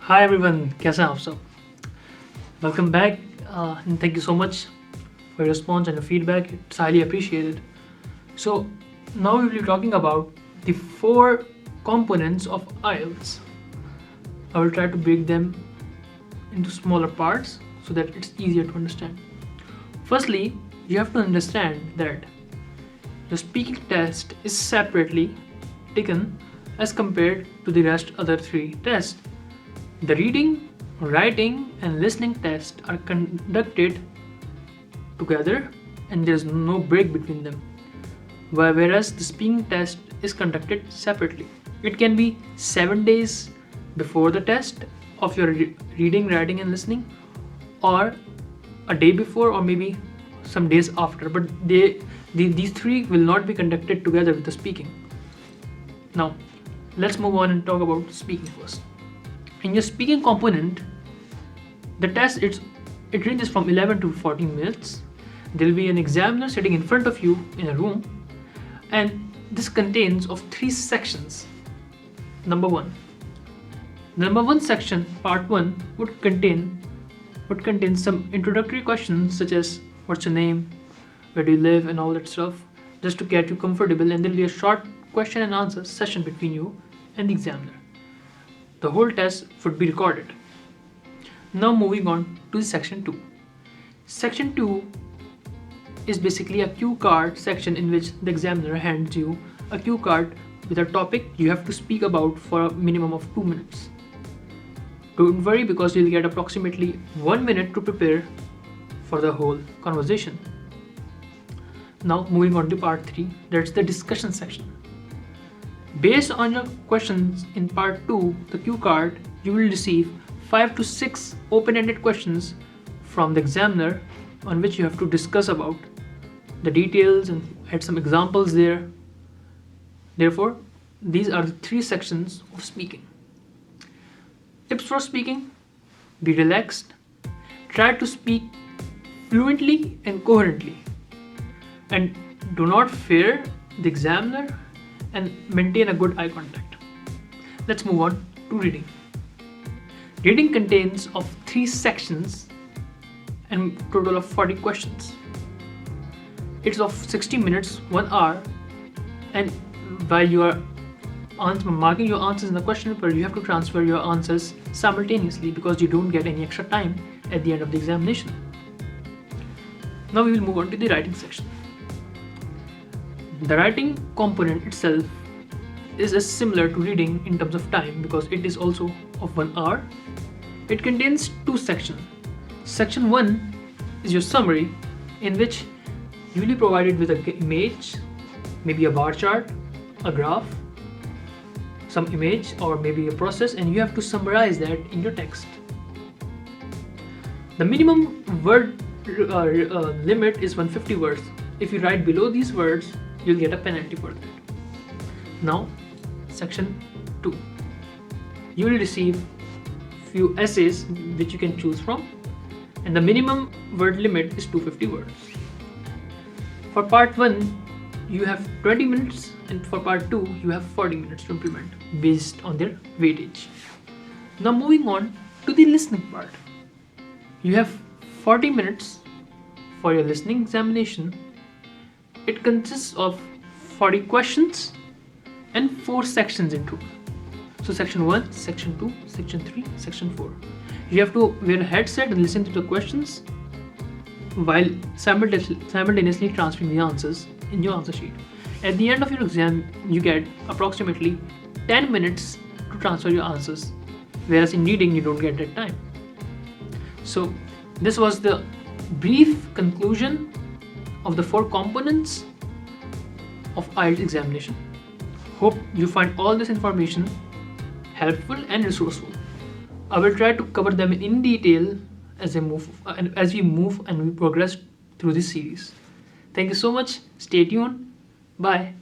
Hi everyone, कैसे हैं आप सब? Welcome back and thank you so much for your response and your feedback. It's highly appreciated. So now we will be talking about the four components of IELTS. I will try to break them into smaller parts so that it's easier to understand. Firstly, you have to understand that the speaking test is separately taken as compared to the rest other three tests. The reading, writing, and listening tests are conducted together and there is no break between them. Whereas the speaking test is conducted separately. It can be 7 days before the test of your reading, writing, and listening, or a day before, or maybe some days after. But these three will not be conducted together with the speaking. Now, let's move on and talk about speaking first. In your speaking component, the test it ranges from 11 to 14 minutes. There will be an examiner sitting in front of you in a room, and this contains of three sections. Number one section, part 1, would contain some introductory questions such as what's your name, where do you live, and all that stuff, just to get you comfortable, and there will be a short question and answer session between you and the examiner. The whole test would be recorded. Now moving on to section 2. Section 2 is basically a cue card section in which the examiner hands you a cue card with a topic you have to speak about for a minimum of 2 minutes. Don't worry, because you'll get approximately 1 minute to prepare for the whole conversation. Now moving on to part 3, that's the discussion section. Based on your questions in part 2, the cue card, you will receive 5 to 6 open-ended questions from the examiner on which you have to discuss about the details and add some examples there. Therefore, these are the 3 sections of speaking. Tips for speaking: be relaxed, try to speak fluently and coherently, and do not fear the examiner, and maintain a good eye contact. Let's move on to reading. Reading contains of 3 sections and total of 40 questions. It's of 60 minutes, 1 hour, and while you are marking your answers in the question paper, you have to transfer your answers simultaneously because you don't get any extra time at the end of the examination. Now we will move on to the writing section. The writing component itself is as similar to reading in terms of time because it is also of 1 hour. It contains 2 sections. Section 1 is your summary, in which you will be provided with an image, maybe a bar chart, a graph, some image, or maybe a process, and you have to summarize that in your text. The minimum word limit is 150 words. If you write below these words, you'll get a penalty for that. Now, section 2. You will receive few essays which you can choose from, and the minimum word limit is 250 words. For part 1, you have 20 minutes, and for part 2, you have 40 minutes to implement based on their weightage. Now moving on to the listening part. You have 40 minutes for your listening examination. It consists of 40 questions and 4 sections in total. So section 1, section 2, section 3, section 4. You have to wear a headset and listen to the questions while simultaneously transferring the answers in your answer sheet. At the end of your exam, you get approximately 10 minutes to transfer your answers, whereas in reading you don't get that time. So this was the brief conclusion of the 4 components of IELTS examination. Hope you find all this information helpful and resourceful. I will try to cover them in detail as we move and we progress through this series. Thank you so much. Stay tuned. Bye.